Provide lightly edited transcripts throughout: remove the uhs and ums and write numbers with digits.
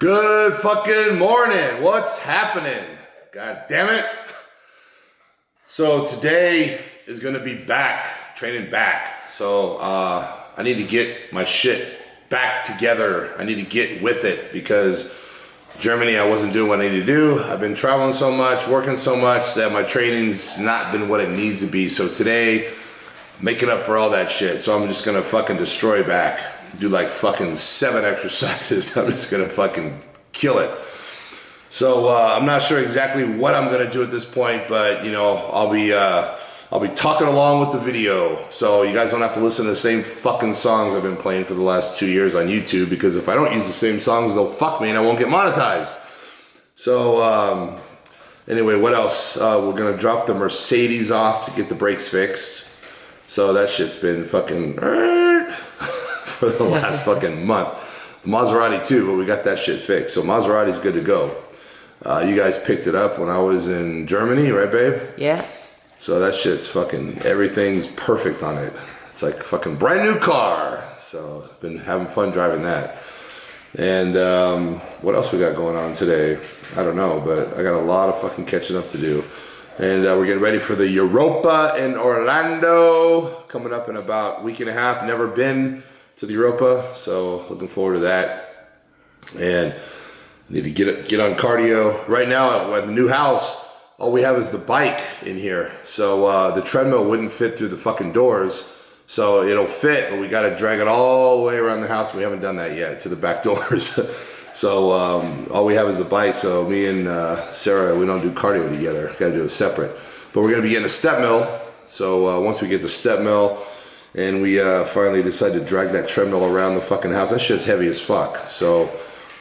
Good fucking morning. What's happening? God damn it. So today is going to be training back. So I need to get my shit back together. I need to get with it because Germany, I wasn't doing what I need to do. I've been traveling so much, working so much that my training's not been what it needs to be. So today, making up for all that shit. So I'm just going to fucking destroy back. Do like fucking 7 exercises. I'm just gonna fucking kill it. So I'm not sure exactly what I'm gonna do at this point, but you know, I'll be talking along with the video, so you guys don't have to listen to the same fucking songs I've been playing for the last 2 years on YouTube, because if I don't use the same songs, they'll fuck me and I won't get monetized. So anyway, what else? We're gonna drop the Mercedes off to get the brakes fixed. So that shit's been fucking for the last fucking month. Maserati too, but we got that shit fixed. So Maserati's good to go. You guys picked it up when I was in Germany, right, babe? Yeah. So that shit's fucking, everything's perfect on it. It's like a fucking brand new car. So I've been having fun driving that. And what else we got going on today? I don't know, but I got a lot of fucking catching up to do. And we're getting ready for the Europa in Orlando, coming up in about a week and a half. Never been to the Europa, so looking forward to that. And I need to get on cardio. Right now at the new house, all we have is the bike in here. So the treadmill wouldn't fit through the fucking doors. So it'll fit, but we got to drag it all the way around the house. We haven't done that yet to the back doors. So all we have is the bike. So me and Sara, we don't do cardio together. Got to do it separate. But we're going to be getting a step mill. So once we get the step mill and we finally decide to drag that treadmill around the fucking house, that shit's heavy as fuck. So,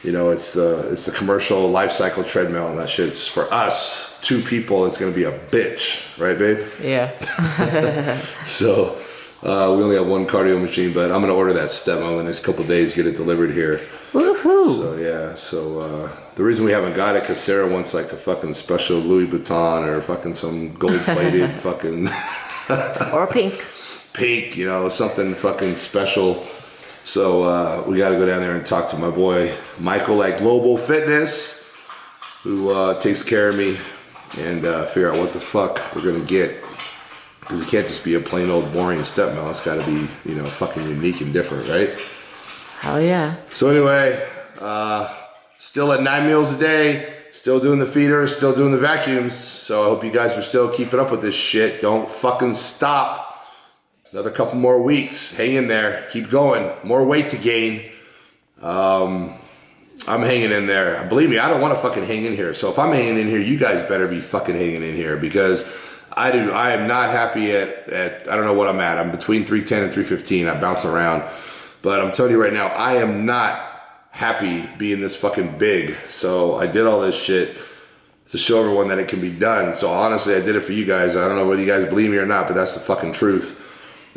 you know, it's the commercial life cycle treadmill, and that shit's for us, 2 people, it's going to be a bitch. Right, babe? Yeah. So we only have 1 cardio machine, but I'm going to order that step mill in the next couple of days, get it delivered here. Woohoo! So yeah, so the reason we haven't got it because Sara wants like a fucking special Louis Vuitton or fucking some gold-plated fucking or pink. Pink, you know, something fucking special. So we got to go down there and talk to my boy Michael at Global Fitness, who takes care of me, and figure out what the fuck we're gonna get. Because it can't just be a plain old boring step mill. It's got to be, you know, fucking unique and different, right? Hell yeah. So anyway, still at 9 meals a day, still doing the feeders, still doing the vacuums. So I hope you guys are still keeping up with this shit. Don't fucking stop. Another couple more weeks. Hang in there. Keep going. More weight to gain. I'm hanging in there. Believe me, I don't want to fucking hang in here. So if I'm hanging in here, you guys better be fucking hanging in here, because I am not happy at I don't know what I'm at. I'm between 310 and 315. I bounce around. But I'm telling you right now, I am not happy being this fucking big. So I did all this shit to show everyone that it can be done. So honestly, I did it for you guys. I don't know whether you guys believe me or not, but that's the fucking truth.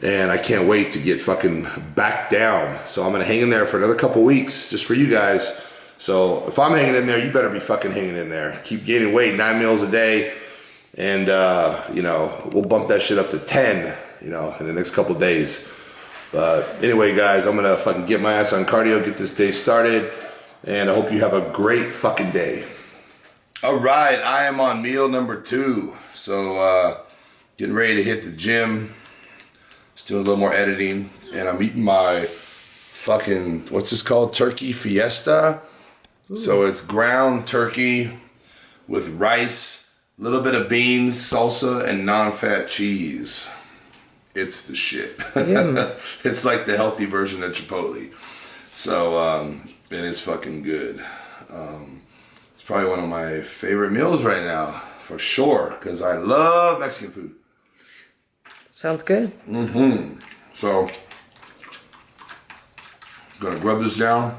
And I can't wait to get fucking back down. So I'm gonna hang in there for another couple weeks just for you guys. So if I'm hanging in there, you better be fucking hanging in there. Keep gaining weight, 9 meals a day. And you know, we'll bump that shit up to 10, you know, in the next couple days. But anyway, guys, I'm gonna fucking get my ass on cardio, get this day started, and I hope you have a great fucking day. All right, I am on meal number 2. So getting ready to hit the gym. Just doing a little more editing, and I'm eating my fucking, what's this called? Turkey Fiesta. Ooh. So it's ground turkey with rice, a little bit of beans, salsa, and non-fat cheese. It's the shit. It's like the healthy version of Chipotle. So, and it's fucking good. It's probably one of my favorite meals right now, for sure, because I love Mexican food. Sounds good. Mm-hmm. So, gonna rub this down.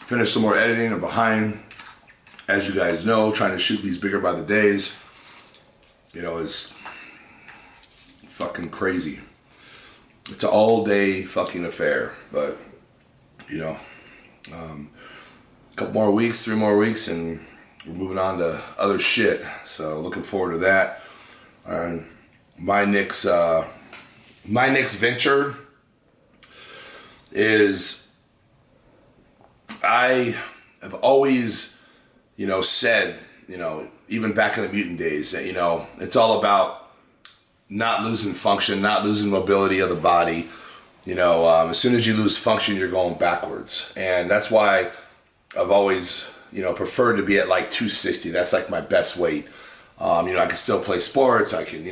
Finish some more editing. I'm behind, as you guys know, trying to shoot these bigger by the days. You know, it's fucking crazy. It's an all day fucking affair, but you know, a couple more weeks, 3 more weeks, and we're moving on to other shit. So looking forward to that. And my next venture is I have always, said, even back in the mutant days that, it's all about not losing function, not losing mobility of the body. As soon as you lose function, you're going backwards. And that's why I've always, preferred to be at like 260. That's like my best weight. I can still play sports. I can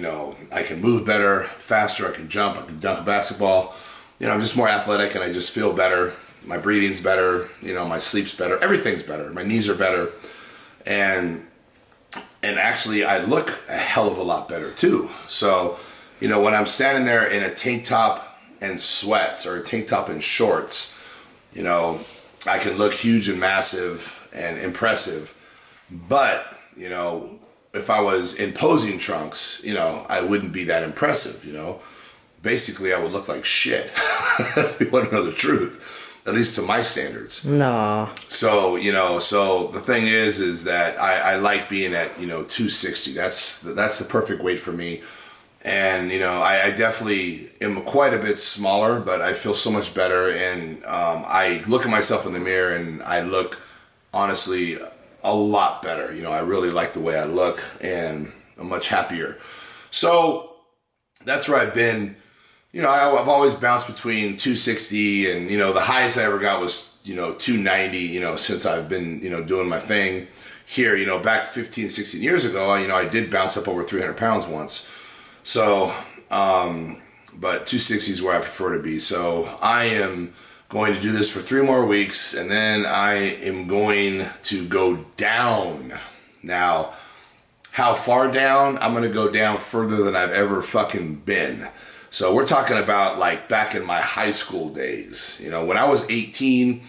move better, faster. I can jump. I can dunk a basketball. I'm just more athletic and I just feel better. My breathing's better. My sleep's better. Everything's better. My knees are better. And actually I look a hell of a lot better too. So, when I'm standing there in a tank top and sweats or a tank top and shorts, I can look huge and massive and impressive. But, if I was in posing trunks, I wouldn't be that impressive, Basically, I would look like shit. You want to know the truth, at least to my standards. No. So, so the thing is that I like being at, 260. That's the perfect weight for me. And, I definitely am quite a bit smaller, but I feel so much better. And I look at myself in the mirror and I look, honestly, a lot better. I really like the way I look and I'm much happier. So that's where I've been. I've always bounced between 260 and, the highest I ever got was, 290, since I've been, doing my thing here, back 15, 16 years ago, I did bounce up over 300 pounds once. So, but 260 is where I prefer to be. So I am going to do this for 3 more weeks and then I am going to go down. Now, how far down? I'm going to go down further than I've ever fucking been. So we're talking about like back in my high school days, when I was 18,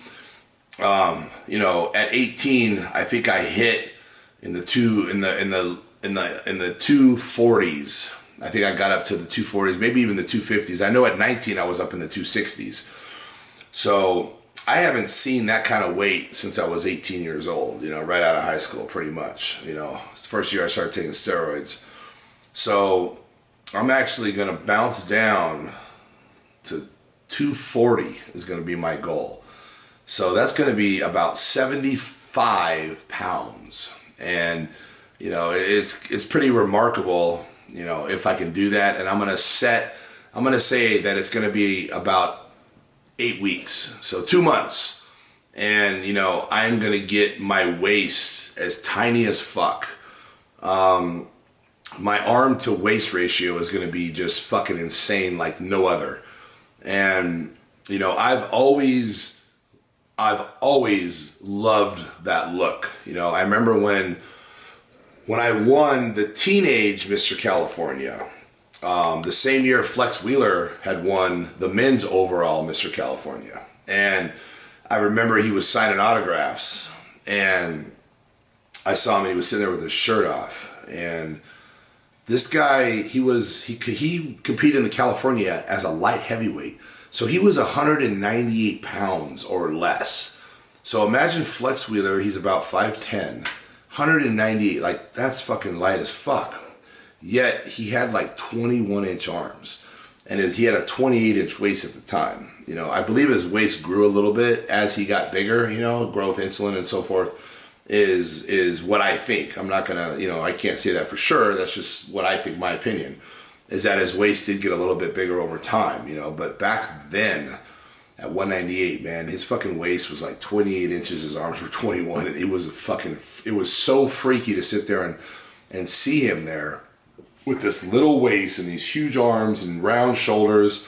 at 18, I think I hit in the 240s. I think I got up to the 240s, maybe even the 250s. I know at 19, I was up in the 260s. So I haven't seen that kind of weight since I was 18 years old, right out of high school, pretty much, first year I started taking steroids. So I'm actually going to bounce down to 240 is going to be my goal. So that's going to be about 75 pounds. And, it's pretty remarkable, if I can do that. And I'm going to say that it's going to be about 8 weeks. So 2 months. And, I'm going to get my waist as tiny as fuck. My arm to waist ratio is going to be just fucking insane like no other. And, I've always loved that look. I remember when I won the teenage Mr. California, the same year Flex Wheeler had won the men's overall Mr. California. And I remember he was signing autographs and I saw him and he was sitting there with his shirt off. And this guy, he competed in the California as a light heavyweight. So he was 198 pounds or less. So imagine Flex Wheeler, he's about 5'10", 198, like that's fucking light as fuck. Yet he had like 21-inch arms. And he had a 28-inch waist at the time. I believe his waist grew a little bit as he got bigger, growth, insulin and so forth. Is what I think. I'm not gonna, I can't say that for sure. That's just what I think, my opinion, is that his waist did get a little bit bigger over time, but back then at 198, man, his fucking waist was like 28 inches, his arms were 21, and it was so freaky to sit there and see him there with this little waist and these huge arms and round shoulders.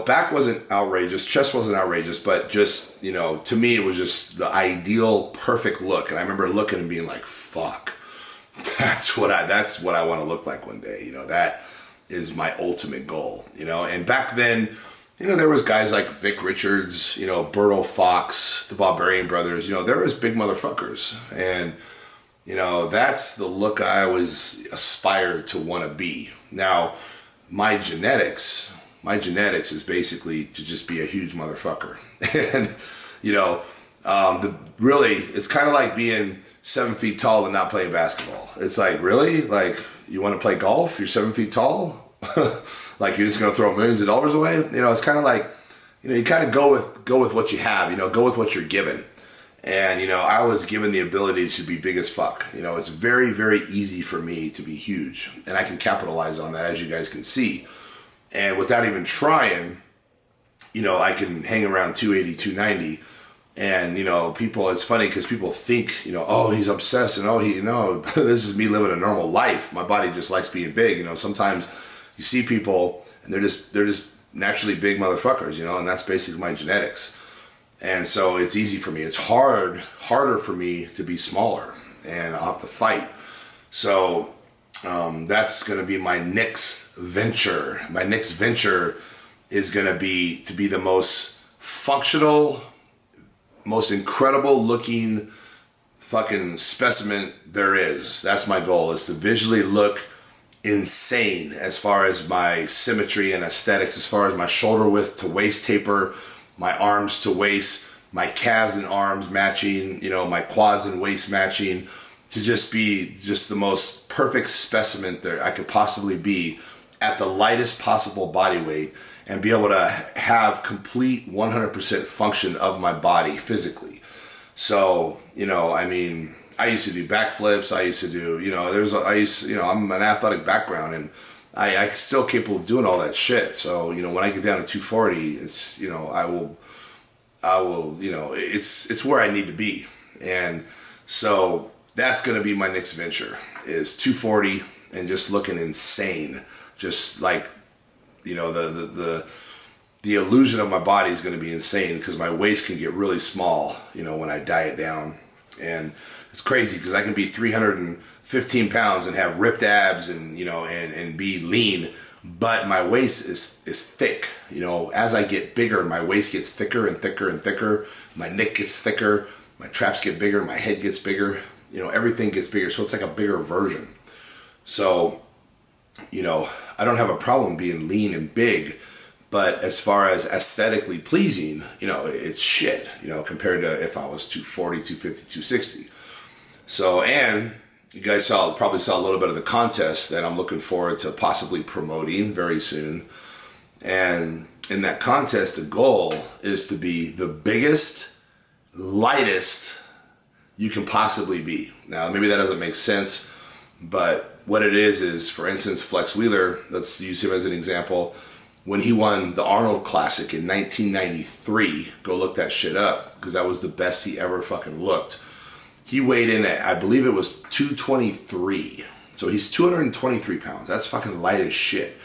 Back wasn't outrageous, chest wasn't outrageous, but just, to me, it was just the ideal, perfect look. And I remember looking and being like, fuck, that's what I want to look like one day. That is my ultimate goal, and back then, there was guys like Vic Richards, Berto Fox, the Barbarian Brothers, there was big motherfuckers. And, that's the look I always aspired to want to be. Now, my genetics is basically to just be a huge motherfucker. And, really, it's kind of like being 7 feet tall and not playing basketball. It's like, really? Like, you want to play golf? You're 7 feet tall? Like, you're just going to throw millions of dollars away? It's kind of like, you kind of go with what you have, go with what you're given. And, I was given the ability to be big as fuck. It's very, very easy for me to be huge. And I can capitalize on that, as you guys can see. And without even trying, I can hang around 280, 290. And, people, it's funny because people think, oh, he's obsessed. And, this is me living a normal life. My body just likes being big. Sometimes you see people and they're just naturally big motherfuckers, and that's basically my genetics. And so it's easy for me. It's harder for me to be smaller, and I'll have to fight. So that's going to be my next venture. My next venture is going to be the most functional, most incredible looking fucking specimen there is. That's my goal, is to visually look insane as far as my symmetry and aesthetics, as far as my shoulder width to waist taper, my arms to waist, my calves and arms matching, my quads and waist matching, to just be the most perfect specimen that I could possibly be at the lightest possible body weight, and be able to have complete 100% function of my body physically. So, I used to do backflips. I used to do, I'm an athletic background, and I'm still capable of doing all that shit. So, when I get down to 240, it's, I will, it's where I need to be. And so that's going to be my next venture, is 240 and just looking insane. Just like, the illusion of my body is going to be insane, because my waist can get really small, when I diet down. And it's crazy because I can be 315 pounds and have ripped abs and, and be lean, but my waist is thick. As I get bigger, my waist gets thicker and thicker and thicker. My neck gets thicker. My traps get bigger. My head gets bigger. Everything gets bigger. So it's like a bigger version. So, I don't have a problem being lean and big, but as far as aesthetically pleasing, it's shit, compared to if I was 240, 250, 260. So, and you guys probably saw a little bit of the contest that I'm looking forward to possibly promoting very soon. And in that contest, the goal is to be the biggest, lightest you can possibly be. Now, maybe that doesn't make sense, but what it is, for instance, Flex Wheeler, let's use him as an example. When he won the Arnold Classic in 1993, go look that shit up, because that was the best he ever fucking looked. He weighed in at, I believe it was 223. So he's 223 pounds. That's fucking light as shit.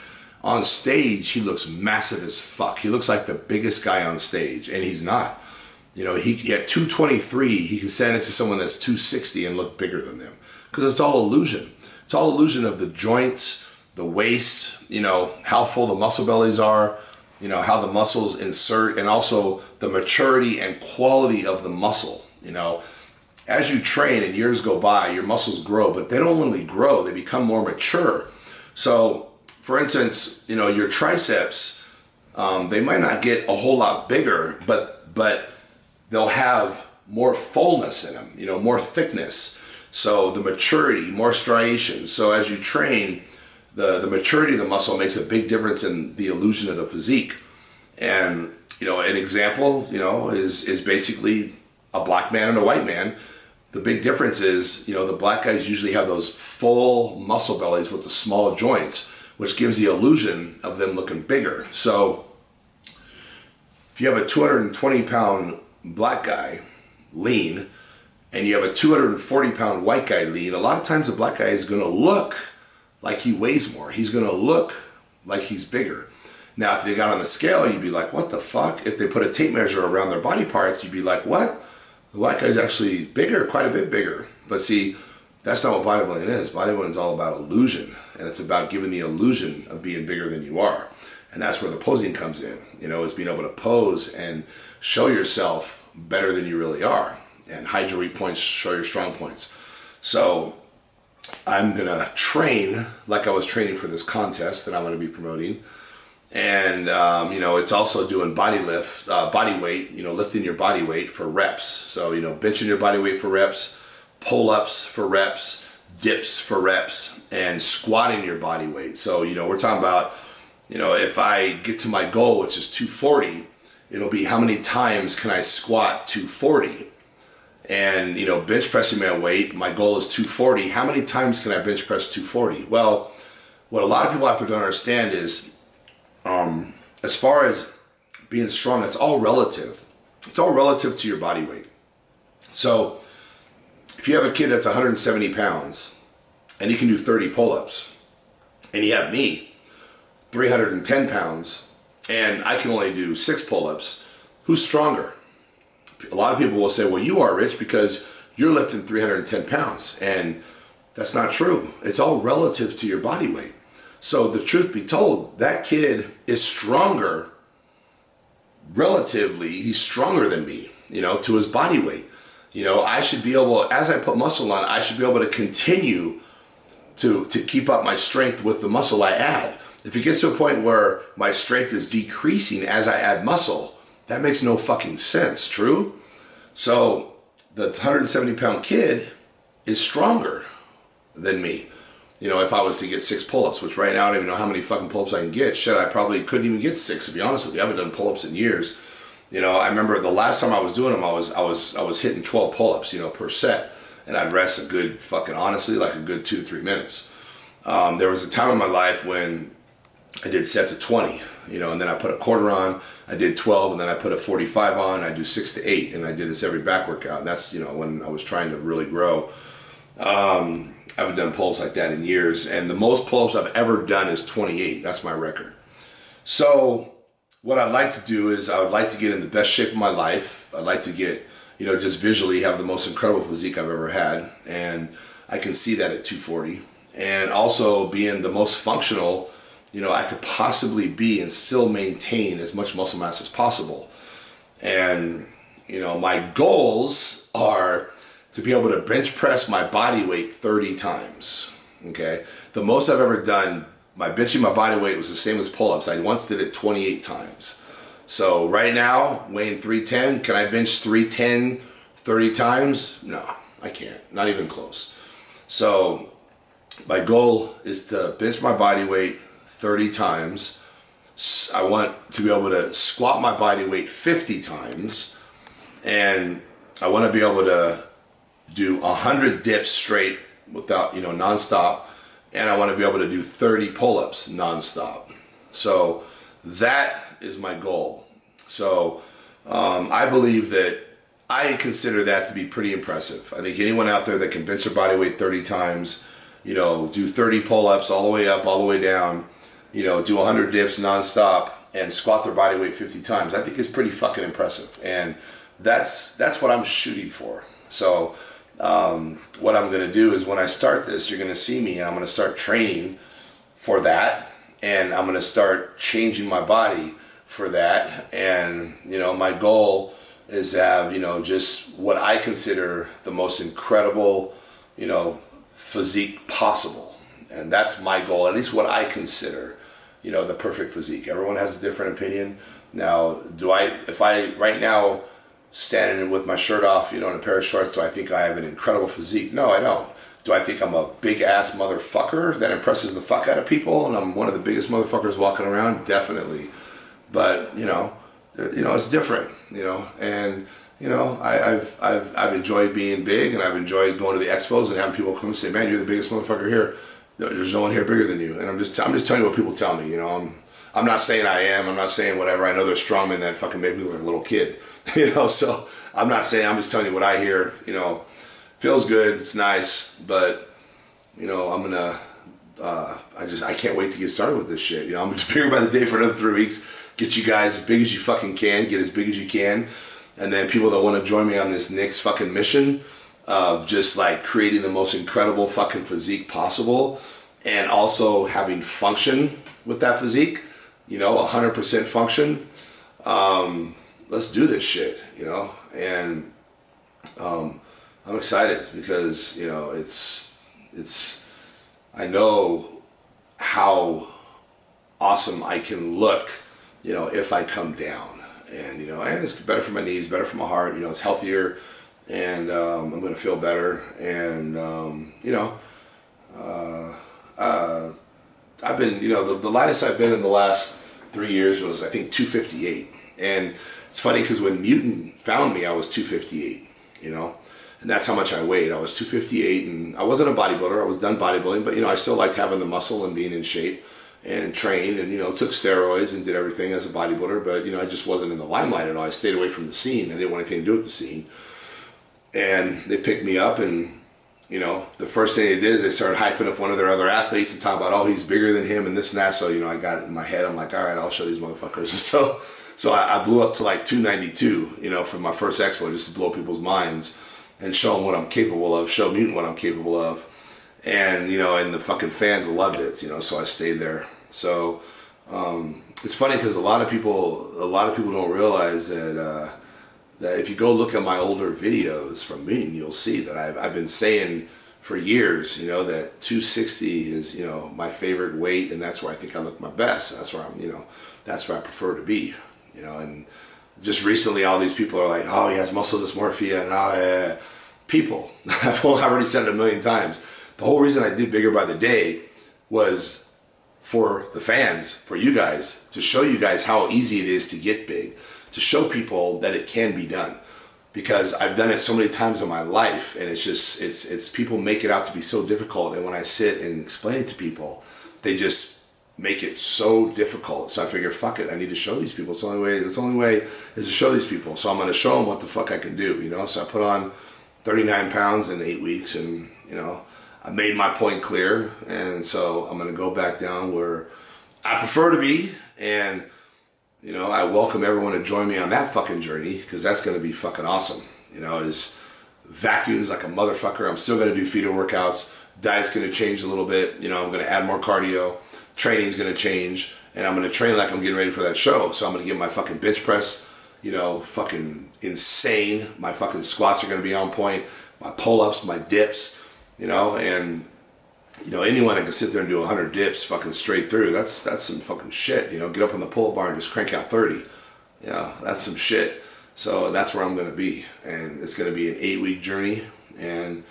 On stage, he looks massive as fuck. He looks like the biggest guy on stage, and he's not. He at 223, he can stand next to someone that's 260 and look bigger than them. Because it's all illusion. It's all illusion of the joints, the waist, how full the muscle bellies are, how the muscles insert, and also the maturity and quality of the muscle. As you train and years go by, your muscles grow, but they don't only grow, they become more mature. So, for instance, your triceps, they might not get a whole lot bigger, but they'll have more fullness in them, more thickness. So the maturity, more striations. So as you train, the maturity of the muscle makes a big difference in the illusion of the physique. And, an example, is basically a black man and a white man. The big difference is, the black guys usually have those full muscle bellies with the small joints, which gives the illusion of them looking bigger. So if you have a 220 pound black guy, lean, and you have a 240 pound white guy lean, a lot of times the black guy is going to look like he weighs more. He's going to look like he's bigger. Now, if they got on the scale, you'd be like, what the fuck? If they put a tape measure around their body parts, you'd be like, what? The white guy's actually bigger, quite a bit bigger. But see, that's not what bodybuilding is. Bodybuilding is all about illusion, and it's about giving the illusion of being bigger than you are. And that's where the posing comes in, is being able to pose and show yourself better than you really are. And hide your weak points, show your strong points. So I'm going to train like I was training for this contest that I'm going to be promoting. And, it's also doing body weight, lifting your body weight for reps. So, benching your body weight for reps, pull-ups for reps, dips for reps, and squatting your body weight. So, we're talking about, if I get to my goal, which is 240, it'll be how many times can I squat 240? And, bench pressing my weight, my goal is 240. How many times can I bench press 240? Well, what a lot of people have to understand is, as far as being strong, it's all relative. It's all relative to your body weight. So if you have a kid that's 170 pounds and he can do 30 pull-ups, and you have me, 310 pounds, and I can only do 6 pull-ups, who's stronger? A lot of people will say, well, you are, Rich, because you're lifting 310 pounds. And that's not true. It's all relative to your body weight. So the truth be told, that kid is stronger, relatively, he's stronger than me, to his body weight. I should be able, as I put muscle on, I should be able to continue to keep up my strength with the muscle I add. If it gets to a point where my strength is decreasing as I add muscle, that makes no fucking sense, true? So the 170 pound kid is stronger than me. If I was to get 6 pull-ups, which right now I don't even know how many fucking pull-ups I can get. Shit, I probably couldn't even get 6, to be honest with you. I haven't done pull-ups in years. I remember the last time I was doing them, I was hitting 12 pull-ups, per set. And I'd rest a good fucking, honestly, like a good 2 to 3 minutes. There was a time in my life when I did sets of 20, and then I put a quarter on, I did 12, and then I put a 45 on, I do 6 to 8, and I did this every back workout. And that's, when I was trying to really grow. I haven't done pull-ups like that in years, and the most pull-ups I've ever done is 28. That's my record. So what I'd like to do is I would like to get in the best shape of my life. I'd like to get, just visually have the most incredible physique I've ever had, and I can see that at 240. And also being the most functional, I could possibly be and still maintain as much muscle mass as possible. And, my goals are to be able to bench press my body weight 30 times, okay? The most I've ever done, benching my body weight was the same as pull-ups. I once did it 28 times. So right now, weighing 310, can I bench 310 30 times? No, I can't, not even close. So my goal is to bench my body weight 30 times. I want to be able to squat my body weight 50 times, and I want to be able to do 100 dips straight without, nonstop, and I want to be able to do 30 pull-ups nonstop. So that is my goal. So I believe that I consider that to be pretty impressive. I think anyone out there that can bench their body weight 30 times, do 30 pull-ups all the way up, all the way down, do 100 dips nonstop and squat their body weight 50 times, I think is pretty fucking impressive. And that's what I'm shooting for. So what I'm going to do is when I start this, you're going to see me and I'm going to start training for that, and I'm going to start changing my body for that. And, my goal is to have, just what I consider the most incredible, physique possible. And that's my goal, at least what I consider, the perfect physique. Everyone has a different opinion. Now, if I right now standing with my shirt off, in a pair of shorts, do I think I have an incredible physique? No, I don't. Do I think I'm a big ass motherfucker that impresses the fuck out of people and I'm one of the biggest motherfuckers walking around? Definitely. But, it's different, and, I've enjoyed being big, and I've enjoyed going to the expos and having people come and say, man, you're the biggest motherfucker here. There's no one here bigger than you. And I'm just telling you what people tell me, I'm not saying I am. I'm not saying whatever. I know there's strongmen that fucking make me look like a little kid, so I'm not saying, I'm just telling you what I hear, feels good. It's nice, but, I'm going to, I can't wait to get started with this shit. I'm going to be here by the day for another 3 weeks. Get you guys as big as you fucking can. Get as big as you can. And then people that want to join me on this next fucking mission of just like creating the most incredible fucking physique possible, and also having function with that physique, 100% function. Let's do this shit, and I'm excited because, it's I know how awesome I can look, if I come down, and, and it's better for my knees, better for my heart, it's healthier, and I'm going to feel better, and, I've been, the lightest I've been in the last 3 years was, I think, 258, and it's funny because when Mutant found me, I was 258, And that's how much I weighed. I was 258, and I wasn't a bodybuilder. I was done bodybuilding, but I still liked having the muscle and being in shape and trained, and took steroids and did everything as a bodybuilder. But I just wasn't in the limelight at all. I stayed away from the scene. I didn't want anything to do with the scene. And they picked me up, and the first thing they did is they started hyping up one of their other athletes and talking about, oh, he's bigger than him and this and that. So I got it in my head. I'm like, all right, I'll show these motherfuckers. So I blew up to like 292, for my first expo, just to blow people's minds and show them what I'm capable of, show Mutant what I'm capable of. And, and the fucking fans loved it, so I stayed there. So, it's funny because a lot of people don't realize that if you go look at my older videos from Mutant, you'll see that I've been saying for years, that 260 is, my favorite weight, and that's where I think I look my best. That's where that's where I prefer to be, and just recently all these people are like, oh, he has muscle dysmorphia, and people, I've already said it a million times. The whole reason I did Bigger by the Day was for the fans, for you guys, to show you guys how easy it is to get big, to show people that it can be done. Because I've done it so many times in my life, and it's people make it out to be so difficult, and when I sit and explain it to people, they just make it so difficult. So I figure, fuck it, I need to show these people. It's the only way is to show these people. So I'm going to show them what the fuck I can do, So I put on 39 pounds in 8 weeks, and I made my point clear, and so I'm going to go back down where I prefer to be, and I welcome everyone to join me on that fucking journey, because that's going to be fucking awesome. Is vacuums like a motherfucker. I'm still going to do feeder workouts. Diet's going to change a little bit. I'm going to add more cardio. Training's going to change, and I'm going to train like I'm getting ready for that show. So I'm going to get my fucking bench press, fucking insane. My fucking squats are going to be on point. My pull-ups, my dips, and anyone that can sit there and do 100 dips fucking straight through, that's some fucking shit. Get up on the pull-up bar and just crank out 30. That's some shit. So that's where I'm going to be, and it's going to be an 8-week journey, and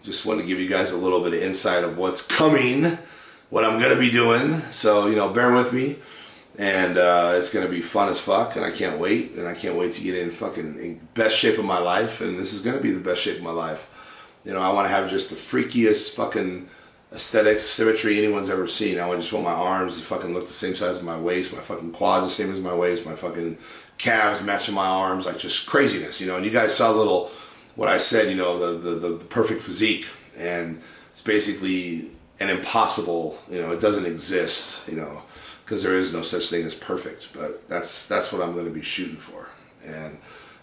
just want to give you guys a little bit of insight of what's coming, what I'm going to be doing. So, bear with me, and it's going to be fun as fuck, and I can't wait, to get in best shape of my life, and this is going to be the best shape of my life. I want to have just the freakiest fucking aesthetics, symmetry anyone's ever seen. I just want my arms to fucking look the same size as my waist, my fucking quads the same as my waist, my fucking calves matching my arms, like just craziness, And you guys saw what I said, the perfect physique, and it's basically an impossible, it doesn't exist, because there is no such thing as perfect, but that's what I'm going to be shooting for. And,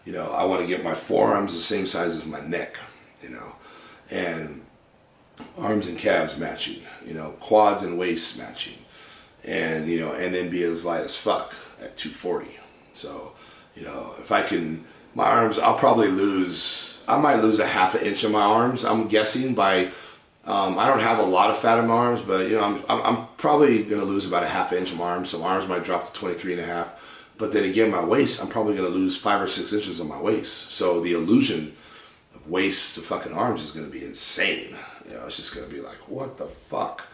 I want to get my forearms the same size as my neck, and arms and calves matching, quads and waists matching, and, and then be as light as fuck at 240. So, if I can, my arms, I might lose a half an inch of my arms, I'm guessing by, I don't have a lot of fat in my arms, but I'm probably going to lose about a half inch of my arms. So my arms might drop to 23.5. But then again, my waist, I'm probably going to lose 5 or 6 inches of my waist. So the illusion of waist to fucking arms is going to be insane. It's just going to be like, what the fuck?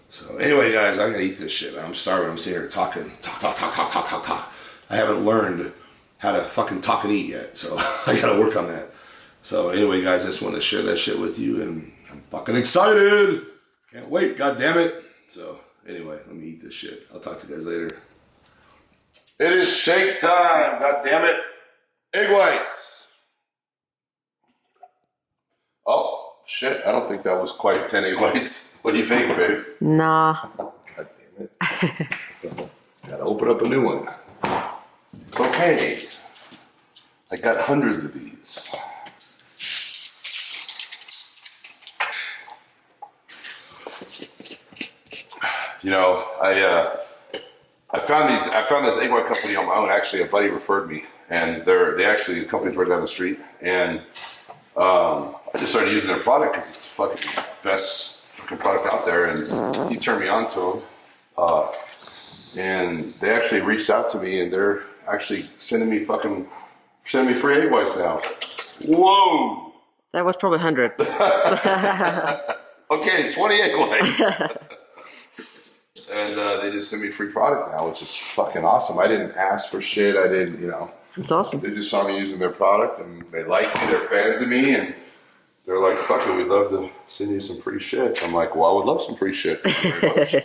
So anyway, guys, I got to eat this shit, man. I'm starving. I'm sitting here talking. Talk. I haven't learned how to fucking talk and eat yet. So I got to work on that. So anyway, guys, I just want to share that shit with you, and I'm fucking excited. Can't wait, god damn it. So anyway, let me eat this shit. I'll talk to you guys later. It is shake time, god damn it. Egg whites. Oh, shit, I don't think that was quite 10 egg whites. What do you think, babe? Nah. God damn it. Gotta open up a new one. It's okay. I got hundreds of these. I found this egg white company on my own. Actually, a buddy referred me, and the company's right down the street. And I just started using their product because it's the fucking best fucking product out there. And he turned me on to them, and they actually reached out to me, and they're actually sending me free egg whites now. Whoa! That was probably 100. Okay, 20 egg whites. And they just sent me free product now, which is fucking awesome. I didn't ask for shit. I didn't, It's awesome. They just saw me using their product and they like me, they're fans of me, and they're like, fuck it, we'd love to send you some free shit. I'm like, well, I would love some free shit. Thank you very much.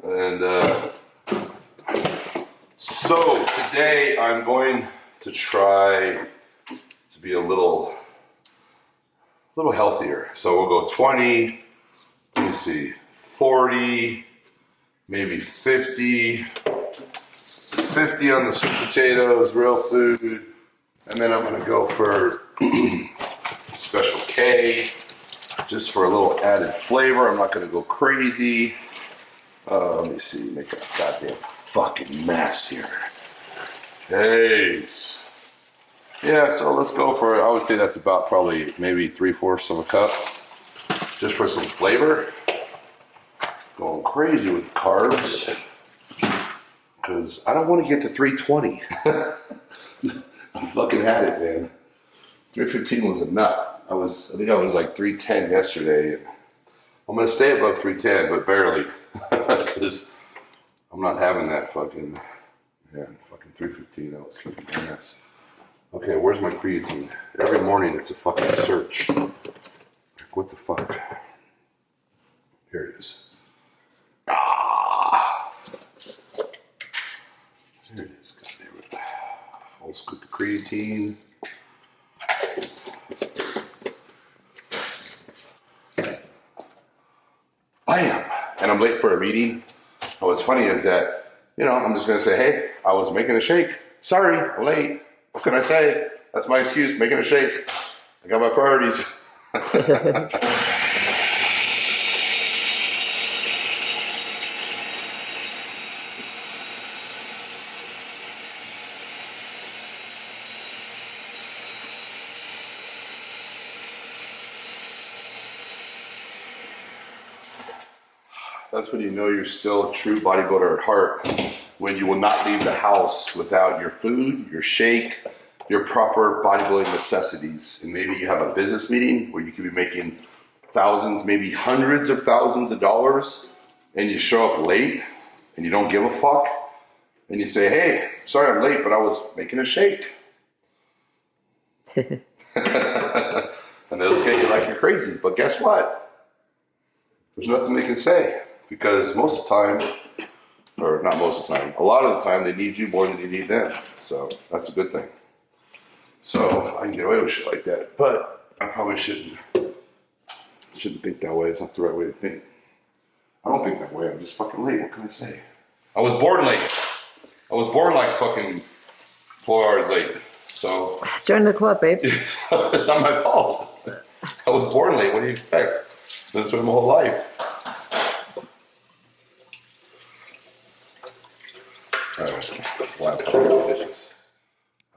And so today I'm going to try to be a little healthier. So we'll go 20, let me see, 40, maybe 50 on the sweet potatoes, real food. And then I'm gonna go for Special K, just for a little added flavor. I'm not gonna go crazy. Let me see, make a goddamn fucking mess here. Jeez. Yeah, so let's go for, I would say that's about probably maybe 3/4 of a cup, just for some flavor. Going crazy with carbs, because I don't want to get to 320. I fucking had it, man. 315 was enough. I think I was like 310 yesterday. And I'm gonna stay above 310, but barely, because I'm not having that fucking 315. That was kicking my ass. Okay, where's my creatine? Every morning it's a fucking search. Like, what the fuck? Here it is. There it is. Goddamn it. Full scoop of creatine. Bam! And I'm late for a meeting. And what's funny is that, I'm just going to say, hey, I was making a shake. Sorry, I'm late. What can I say? That's my excuse, making a shake. I got my priorities. That's when you know you're still a true bodybuilder at heart, when you will not leave the house without your food, your shake, your proper bodybuilding necessities. And maybe you have a business meeting where you could be making thousands, maybe hundreds of thousands of dollars, and you show up late and you don't give a fuck, and you say, hey, sorry I'm late, but I was making a shake. And they look at you like you're crazy. But guess what? There's nothing they can say. Because most of the time, or not most of the time, a lot of the time they need you more than you need them. So that's a good thing. So I can get away with shit like that. But I probably shouldn't think that way. It's not the right way to think. I don't think that way. I'm just fucking late. What can I say? I was born late. I was born like fucking 4 hours late. So Join the club, babe. It's not my fault. I was born late. What do you expect? That's my whole life. All right, last couple of dishes.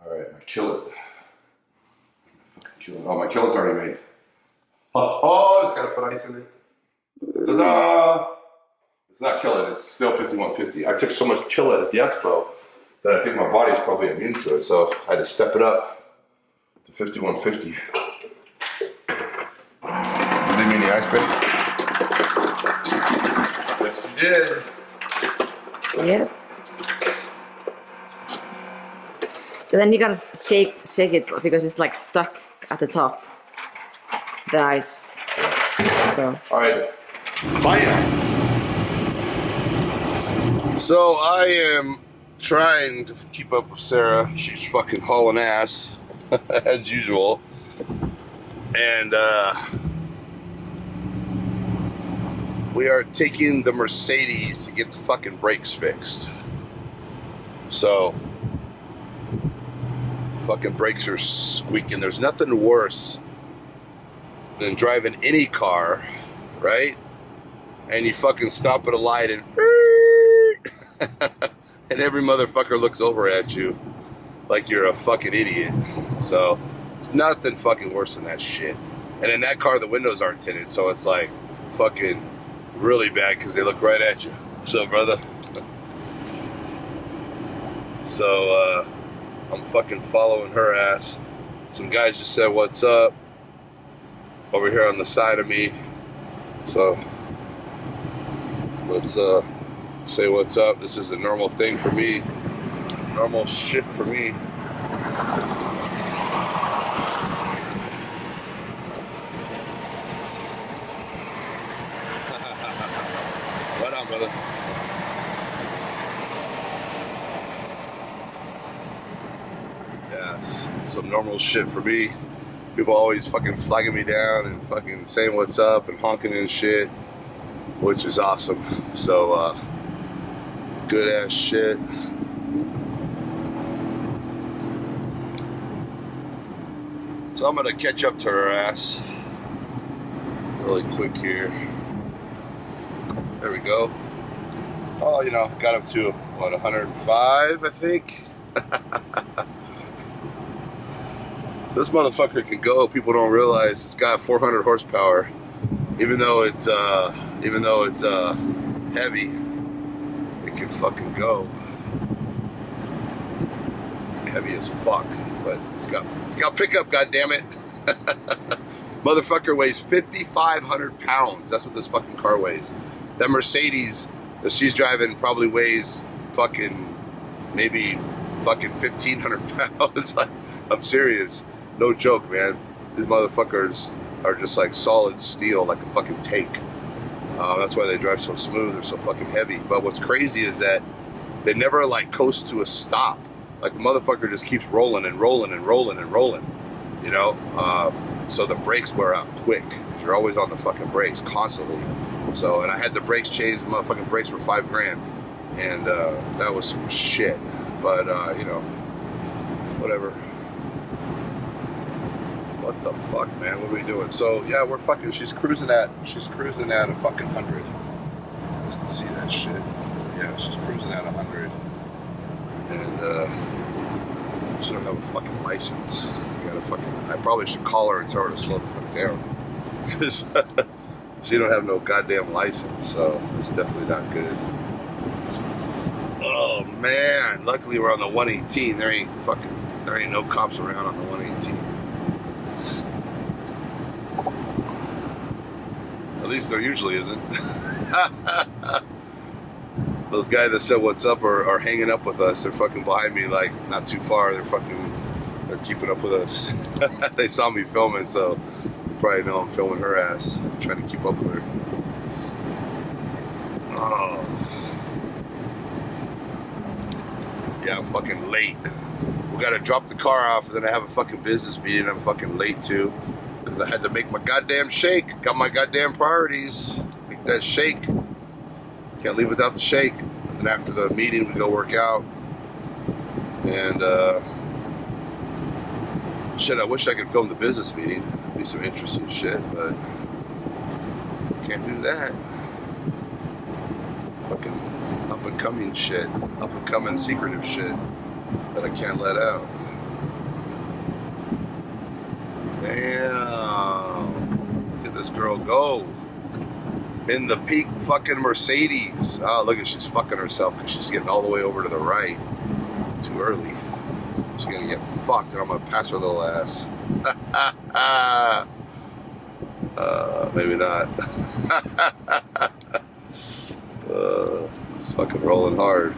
All right, my Killin. Oh, my Killin's already made. Oh, just gotta put ice in it. Ta-da! It's not Killin, it's still 5150. I took so much Killin at the expo that I think my body's probably immune to it, so I had to step it up to 5150. You leave me in the ice, babe? Yes, you did. Yeah. But then you gotta shake it because it's like stuck at the top. The ice. So. All right. Bam. So I am trying to keep up with Sara. She's fucking hauling ass as usual. And we are taking the Mercedes to get the fucking brakes fixed. So fucking brakes are squeaking. There's nothing worse than driving any car, right? And you fucking stop at a light and and every motherfucker looks over at you like you're a fucking idiot. So nothing fucking worse than that shit. And in that car, the windows aren't tinted, so it's like fucking really bad because they look right at you. What's up, brother? So I'm fucking following her ass. Some guys just said what's up over here on the side of me. So let's say what's up. This is a normal thing for me. Normal shit for me. Right on, brother. Yeah, some normal shit for me. People always fucking flagging me down and fucking saying what's up and honking and shit, which is awesome. So, good ass shit. So I'm gonna catch up to her ass really quick here. There we go. Oh, you know, got up to, what, 105, I think? This motherfucker can go. People don't realize it's got 400 horsepower. Even though it's heavy, it can fucking go. Heavy as fuck, but it's got pickup, goddammit. Motherfucker weighs 5,500 pounds. That's what this fucking car weighs. That Mercedes that she's driving probably weighs fucking maybe fucking 1,500 pounds. I'm serious. No joke, man. These motherfuckers are just like solid steel, like a fucking tank. That's why they drive so smooth. They're so fucking heavy. But what's crazy is that they never like coast to a stop. Like the motherfucker just keeps rolling and rolling and rolling and rolling. You know? So the brakes wear out quick. Because you're always on the fucking brakes constantly. So, and I had the brakes changed. The motherfucking brakes were $5,000. And that was some shit. But, you know, whatever. What the fuck, man? What are we doing? So yeah, we're fucking. She's cruising at a fucking 100. You guys can see that shit. Yeah, she's cruising at 100, and she don't have a fucking license. Got a fucking. I probably should call her and tell her to slow the fuck down, because she don't have no goddamn license. So it's definitely not good. Oh man! Luckily we're on the 118. There ain't no cops around on the 118. At least there usually isn't. Those guys that said what's up are hanging up with us. They're fucking behind me, like not too far. They're keeping up with us. They saw me filming, so they probably know I'm filming her ass, trying to keep up with her. Oh. Yeah, I'm fucking late. We gotta drop the car off, and then I have a fucking business meeting. I'm fucking late too, because I had to make my goddamn shake. Got my goddamn priorities. Make that shake. Can't leave without the shake. And then after the meeting, we go work out. And shit, I wish I could film the business meeting. It'd be some interesting shit, but can't do that. Fucking up and coming shit, up and coming secretive shit that I can't let out. Damn. Look at this girl go. In the peak fucking Mercedes. Oh, look at, she's fucking herself because she's getting all the way over to the right. Too early. She's gonna get fucked and I'm gonna pass her little ass. Maybe not. It's fucking rolling hard.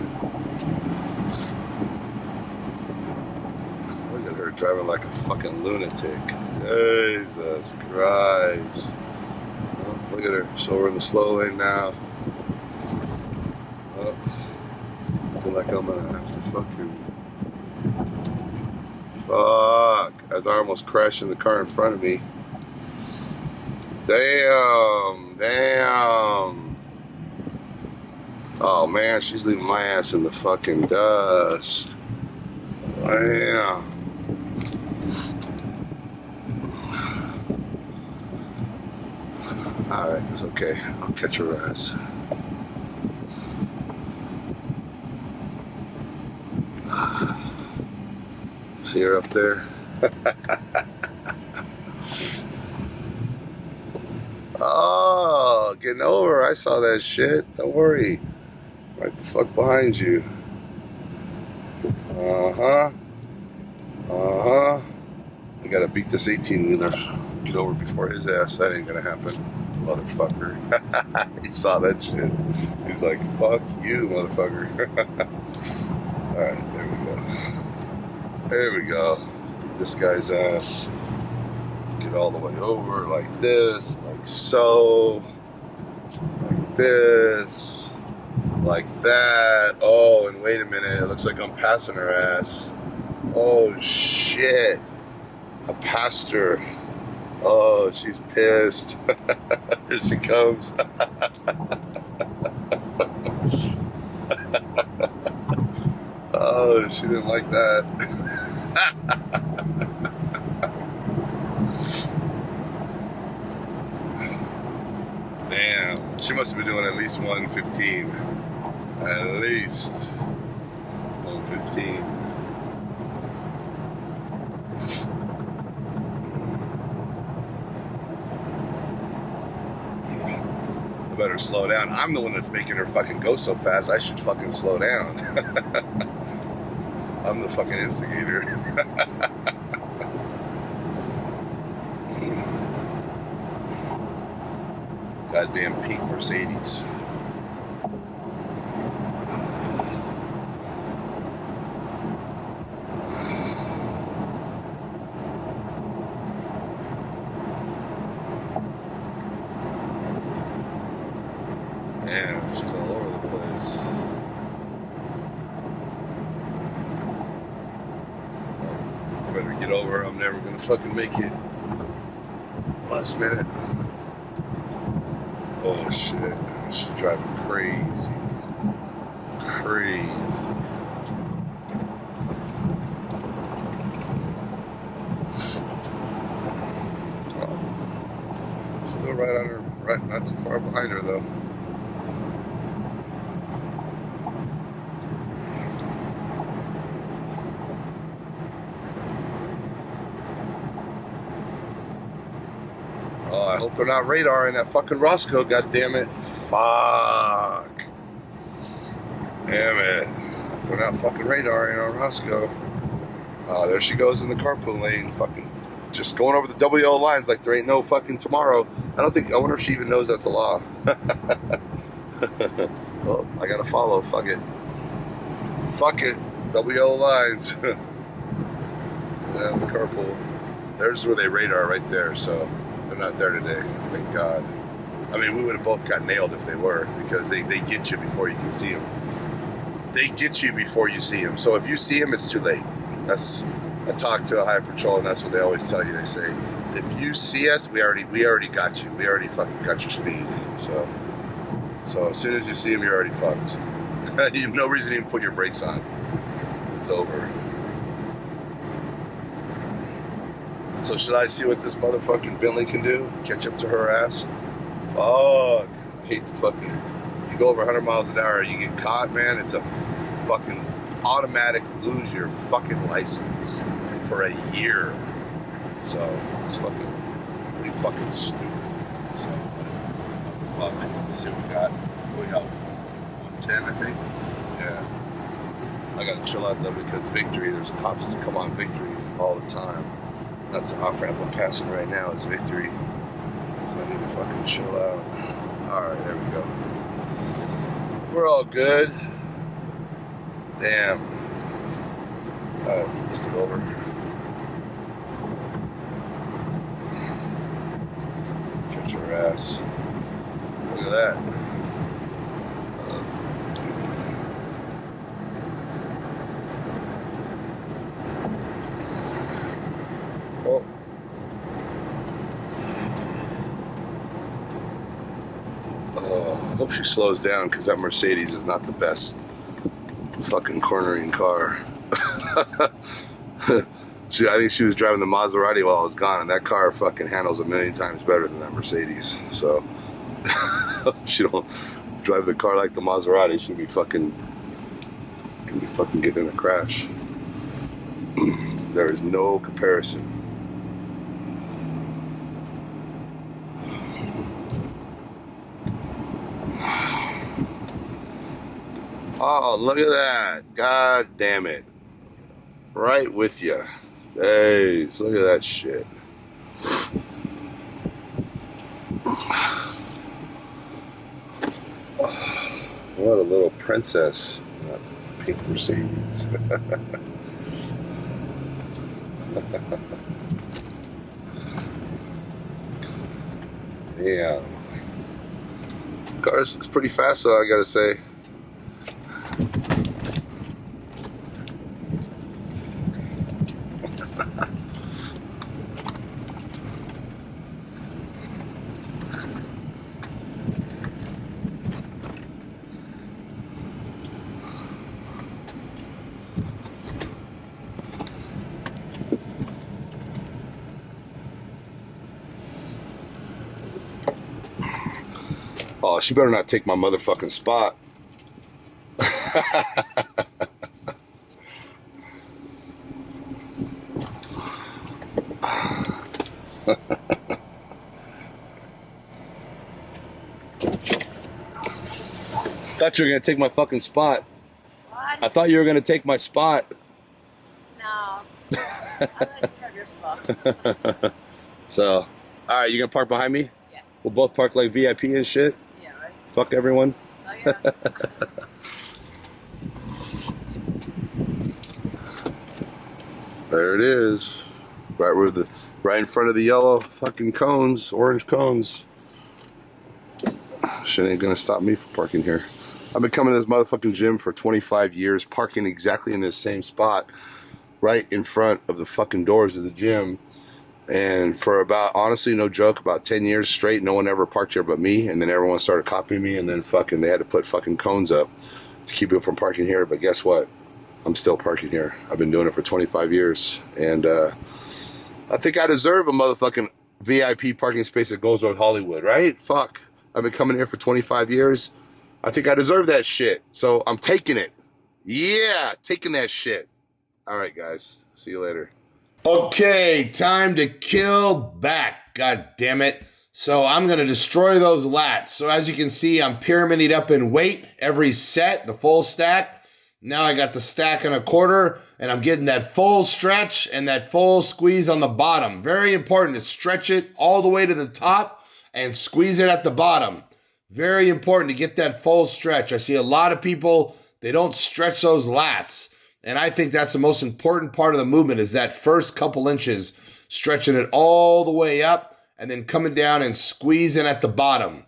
Look at her driving like a fucking lunatic. Jesus Christ. Oh, look at her. So we're in the slow lane now. Oh, I feel like I'm gonna have to fucking... Fuck. As I almost crashed in the car in front of me. Damn. Damn. Oh man, she's leaving my ass in the fucking dust. Damn. Alright, that's okay. I'll catch her ass. See her up there? Oh, getting over. I saw that shit. Don't worry. Right the fuck behind you. Uh-huh. Uh-huh. I gotta beat this 18-wheeler. Get over before his ass. That ain't gonna happen. Motherfucker. He saw that shit. He's like, fuck you, motherfucker. Alright, there we go. There we go. Beat this guy's ass. Get all the way over like this, like so, like this, like that. Oh, and wait a minute. It looks like I'm passing her ass. Oh, shit. I passed her. Oh, she's pissed. Here she comes. Oh, she didn't like that. Damn. She must have been doing at least 115. At least 115. I better slow down. I'm the one that's making her fucking go so fast. I should fucking slow down. I'm the fucking instigator. Goddamn peak Mercedes. Man, she's all over the place. I better get over. I'm never gonna fucking make it. Last minute. Oh shit. She's driving crazy. Crazy. Oh. Still right on her, right, not too far behind her though. Oh, I hope they're not radaring that fucking Roscoe, goddammit. Fuck. Damn it. They're not fucking radaring on Roscoe. Oh, there she goes in the carpool lane, fucking just going over the double yellow lines like there ain't no fucking tomorrow. I wonder if she even knows that's a law. Oh, I gotta follow, fuck it. Fuck it. Double yellow lines. Yeah, the carpool. There's where they radar right there, so they're not there today, thank God. I mean, we would have both got nailed if they were, because they get you before you can see them. They get you before you see them. So if you see them, it's too late. I talked to a high patrol, and that's what they always tell you. They say, if you see us, we already got you. We already fucking got your speed. So as soon as you see them, you're already fucked. You have no reason to even put your brakes on. It's over. So should I see what this motherfucking Bentley can do? Catch up to her ass? Fuck. I hate the fucking... You go over 100 miles an hour, you get caught, man, it's a fucking automatic lose your fucking license for a year. So, it's fucking pretty fucking stupid. So, fuck. Let's see what we got. We got 110, I think. Yeah. I gotta chill out though, because Victory, there's cops that come on Victory all the time. That's the off ramp I'm passing right now is Victory. So I need to fucking chill out. Alright, there we go. We're all good. Damn. Alright, let's get over. Catch her ass. Look at that. Oh. I hope she slows down, because that Mercedes is not the best fucking cornering car. I think she was driving the Maserati while I was gone, and that car fucking handles a million times better than that Mercedes. So if she don't drive the car like the Maserati, she'll be fucking getting in a crash. There is no comparison. Oh, look at that. God damn it. Right with you. Hey, look at that shit. What a little princess. Pink Mercedes. Yeah. Cars, it's pretty fast though, I gotta say. Oh, she better not take my motherfucking spot. Thought you were gonna take my fucking spot. What? I thought you were gonna take my spot. No. I'll let you have your spot. So, all right, you gonna park behind me? Yeah. We'll both park like VIP and shit. Yeah, right. Fuck everyone. Oh, yeah. There it is. Right in front of the yellow fucking cones, orange cones. Shit ain't gonna stop me from parking here. I've been coming to this motherfucking gym for 25 years, parking exactly in this same spot, right in front of the fucking doors of the gym. And for about, honestly, no joke, about 10 years straight, no one ever parked here but me. And then everyone started copying me, and then fucking they had to put fucking cones up to keep people from parking here. But guess what? I'm still parking here. I've been doing it for 25 years. And I think I deserve a motherfucking VIP parking space that goes with Hollywood, right? Fuck. I've been coming here for 25 years. I think I deserve that shit. So I'm taking it. Yeah, taking that shit. All right, guys. See you later. Okay, time to kill back. God damn it. So I'm going to destroy those lats. So as you can see, I'm pyramiding up in weight every set, the full stack. Now I got the stack and a quarter, and I'm getting that full stretch and that full squeeze on the bottom. Very important to stretch it all the way to the top and squeeze it at the bottom. Very important to get that full stretch. I see a lot of people, they don't stretch those lats. And I think that's the most important part of the movement is that first couple inches, stretching it all the way up and then coming down and squeezing at the bottom.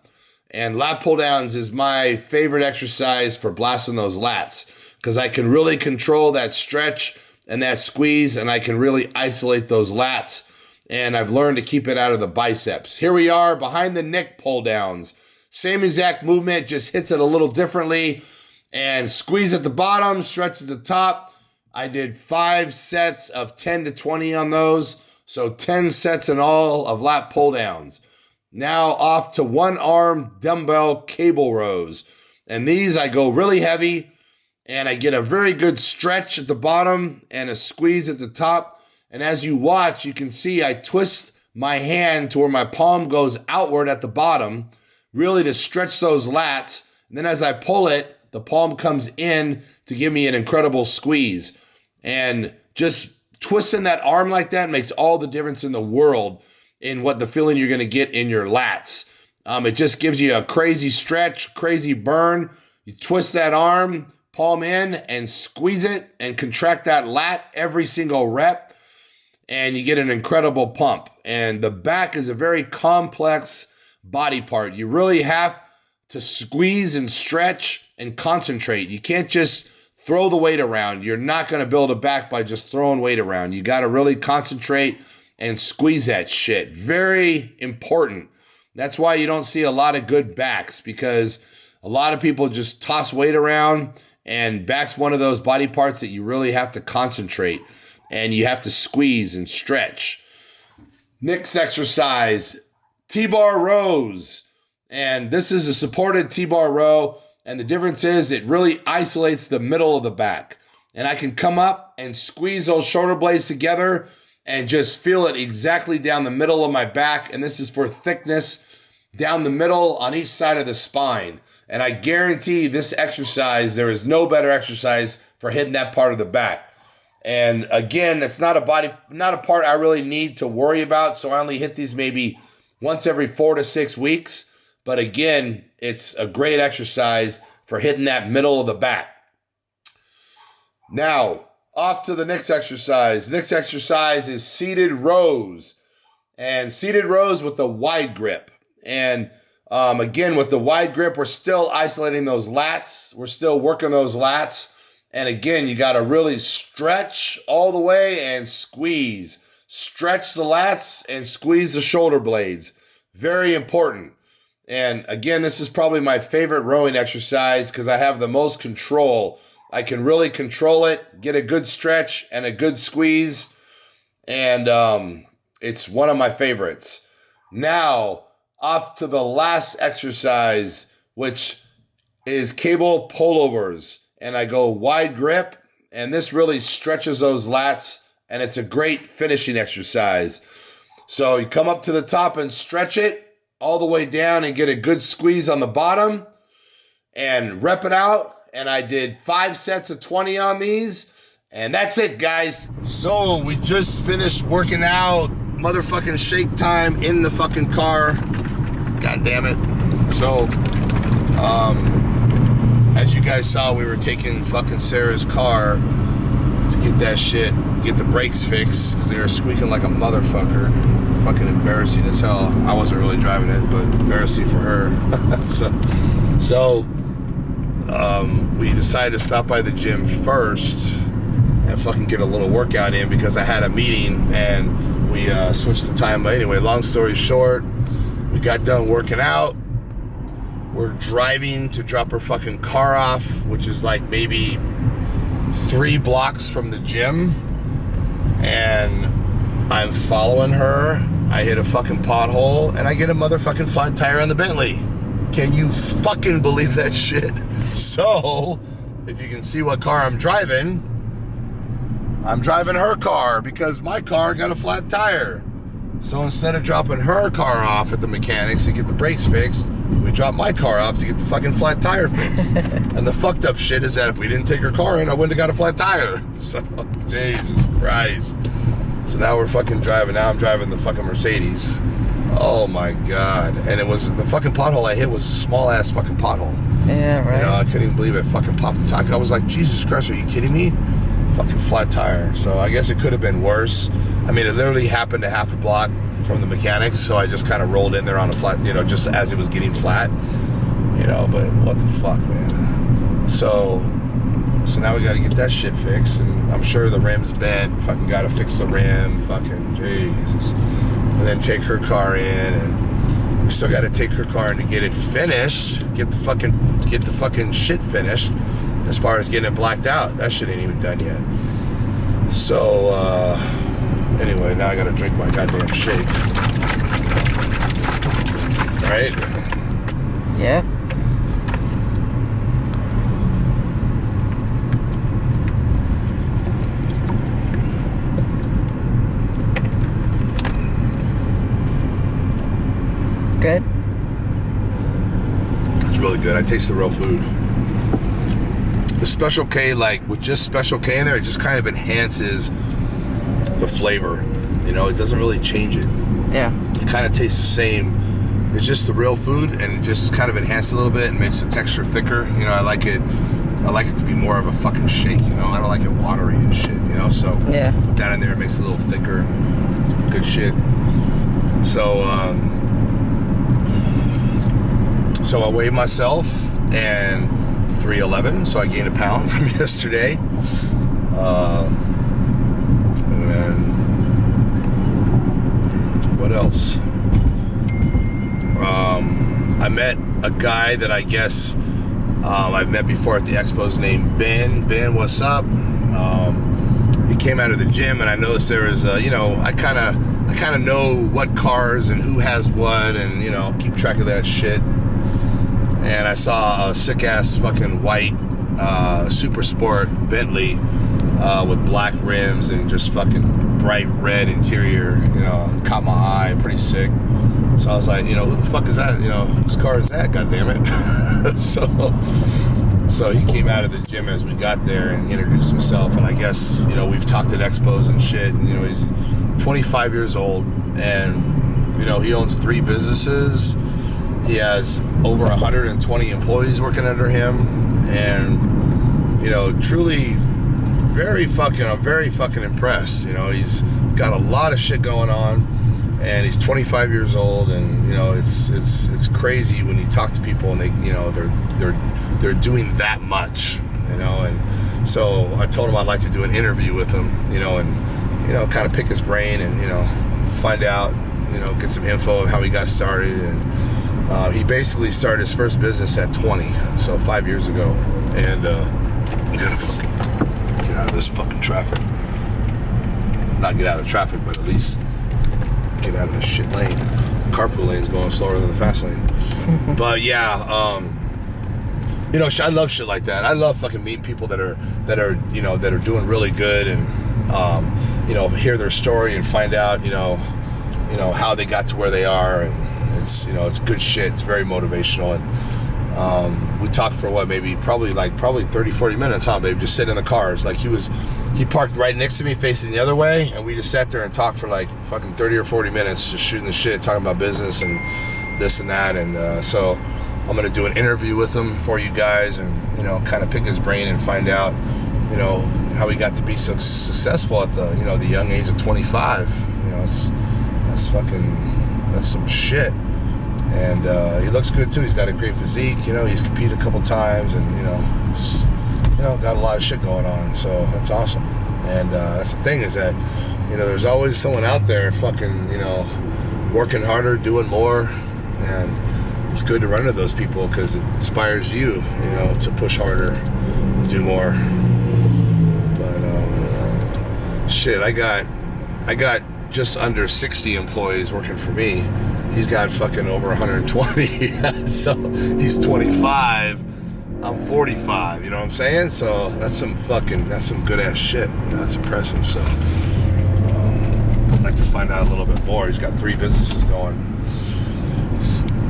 And lat pull downs is my favorite exercise for blasting those lats because I can really control that stretch and that squeeze, and I can really isolate those lats. And I've learned to keep it out of the biceps. Here we are behind the neck pull downs. Same exact movement, just hits it a little differently. And squeeze at the bottom, stretch at the top. I did 5 sets of 10 to 20 on those. So 10 sets in all of lat pull downs. Now off to one arm dumbbell cable rows. And these I go really heavy and I get a very good stretch at the bottom and a squeeze at the top. And as you watch, you can see I twist my hand to where my palm goes outward at the bottom, really to stretch those lats. And then as I pull it, the palm comes in to give me an incredible squeeze. And just twisting that arm like that makes all the difference in the world in what the feeling you're going to get in your lats. It just gives you a crazy stretch, crazy burn. You twist that arm, palm in, and squeeze it and contract that lat every single rep. And you get an incredible pump. And the back is a very complex body part. You really have to squeeze and stretch and concentrate. You can't just throw the weight around. You're not going to build a back by just throwing weight around. You got to really concentrate and squeeze that shit. Very important. That's why you don't see a lot of good backs, because a lot of people just toss weight around, and back's one of those body parts that you really have to concentrate and you have to squeeze and stretch. Next exercise, T-bar rows. And this is a supported T-bar row. And the difference is it really isolates the middle of the back. And I can come up and squeeze those shoulder blades together and just feel it exactly down the middle of my back. And this is for thickness down the middle on each side of the spine. And I guarantee this exercise, there is no better exercise for hitting that part of the back. And again, it's not a part I really need to worry about. So I only hit these maybe once every 4 to 6 weeks. But again, it's a great exercise for hitting that middle of the back. Now, off to the next exercise. Next exercise is seated rows. And seated rows with the wide grip. And again, with the wide grip, we're still isolating those lats. We're still working those lats. And again, you got to really stretch all the way and squeeze. Stretch the lats and squeeze the shoulder blades. Very important. And again, this is probably my favorite rowing exercise because I have the most control. I can really control it, get a good stretch and a good squeeze. And it's one of my favorites. Now, off to the last exercise, which is cable pullovers. And I go wide grip, and this really stretches those lats, and it's a great finishing exercise. So you come up to the top and stretch it all the way down and get a good squeeze on the bottom and rep it out. And I did 5 sets of 20 on these, and that's it, guys. So we just finished working out, motherfucking shake time in the fucking car. God damn it. So, as you guys saw, we were taking fucking Sarah's car to get that shit, get the brakes fixed, because they were squeaking like a motherfucker. Fucking embarrassing as hell. I wasn't really driving it, but embarrassing for her. So, we decided to stop by the gym first and fucking get a little workout in because I had a meeting and we switched the time. But anyway, long story short, we got done working out. We're driving to drop her fucking car off, which is like maybe 3 blocks from the gym. And I'm following her. I hit a fucking pothole and I get a motherfucking flat tire on the Bentley. Can you fucking believe that shit? So, if you can see what car I'm driving her car because my car got a flat tire. So instead of dropping her car off at the mechanics to get the brakes fixed, we dropped my car off to get the fucking flat tire fixed. And the fucked up shit is that if we didn't take her car in, I wouldn't have got a flat tire. So, Jesus Christ. So now we're fucking driving. Now I'm driving the fucking Mercedes. Oh my God. And it was, the fucking pothole I hit was a small ass fucking pothole. Yeah, right. You know, I couldn't even believe it. Fucking popped the tire. I was like, Jesus Christ, are you kidding me? Fucking flat tire. So I guess it could have been worse. I mean, it literally happened a half a block from the mechanics, so I just kind of rolled in there on a flat, you know, just as it was getting flat, you know, but what the fuck, man. So now we got to get that shit fixed, and I'm sure the rim's bent. Fucking got to fix the rim. Fucking Jesus. And then take her car in, and we still got to take her car in to get it finished, get the fucking shit finished. As far as getting it blacked out, that shit ain't even done yet. So, anyway, now I gotta drink my goddamn shake. Right? Yeah. Good. It's really good. I taste the real food. The Special K, like with just Special K in there, it just kind of enhances the flavor. You know, it doesn't really change it. Yeah. It kind of tastes the same. It's just the real food, and it just kind of enhances a little bit and makes the texture thicker. You know, I like it to be more of a fucking shake, you know? I don't like it watery and shit, you know? So yeah. Put that in there, it makes it a little thicker. Good shit. So I weighed myself, and 311, so I gained a pound from yesterday. And then, what else? I met a guy that I guess I've met before at the expos named Ben. Ben, what's up? He came out of the gym, and I noticed there was I kind of know what cars and who has what, and you know, keep track of that shit. And I saw a sick-ass fucking white Super Sport Bentley with black rims and just fucking bright red interior, you know, caught my eye, pretty sick. So I was like, you know, who the fuck is that? You know, whose car is that, goddammit? So he came out of the gym as we got there and introduced himself. And I guess, you know, we've talked at expos and shit. And, you know, he's 25 years old. And, you know, he owns 3 businesses. He has over 120 employees working under him, and, you know, truly I'm very fucking impressed. You know, he's got a lot of shit going on, and he's 25 years old, and you know, it's crazy when you talk to people and they, you know, they're doing that much, you know. And so I told him I'd like to do an interview with him, you know, and you know, kind of pick his brain and, you know, find out, you know, get some info of how he got started. And he basically started his first business at 20, so 5 years ago. And you gotta fucking get out of this fucking traffic. Not get out of the traffic, but at least get out of this shit lane. The carpool lane is going slower than the fast lane. But yeah, you know, I love shit like that. I love fucking meeting people that are you know, that are doing really good, and you know, hear their story and find out, you know how they got to where they are. And it's, you know, it's good shit. It's very motivational. And we talked for what, probably 30-40 minutes, huh, babe? Just sitting in the cars. Like, he parked right next to me facing the other way, and we just sat there and talked for like fucking 30 or 40 minutes, just shooting the shit, talking about business and this and that. And so I'm gonna do an interview with him for you guys, and you know, kind of pick his brain and find out, you know, how he got to be so successful at the, you know, the young age of 25. You know, that's some shit. And he looks good too. He's got a great physique. You know, he's competed a couple times, and you know, got a lot of shit going on. So that's awesome. And that's the thing, is that, you know, there's always someone out there fucking, you know, working harder, doing more, and it's good to run into those people because it inspires you, you know, to push harder, to do more. But shit, I got just under 60 employees working for me. He's got fucking over 120. So he's 25. I'm 45. You know what I'm saying? So that's some good ass shit. You know, that's impressive. So I'd like to find out a little bit more. He's got 3 businesses going.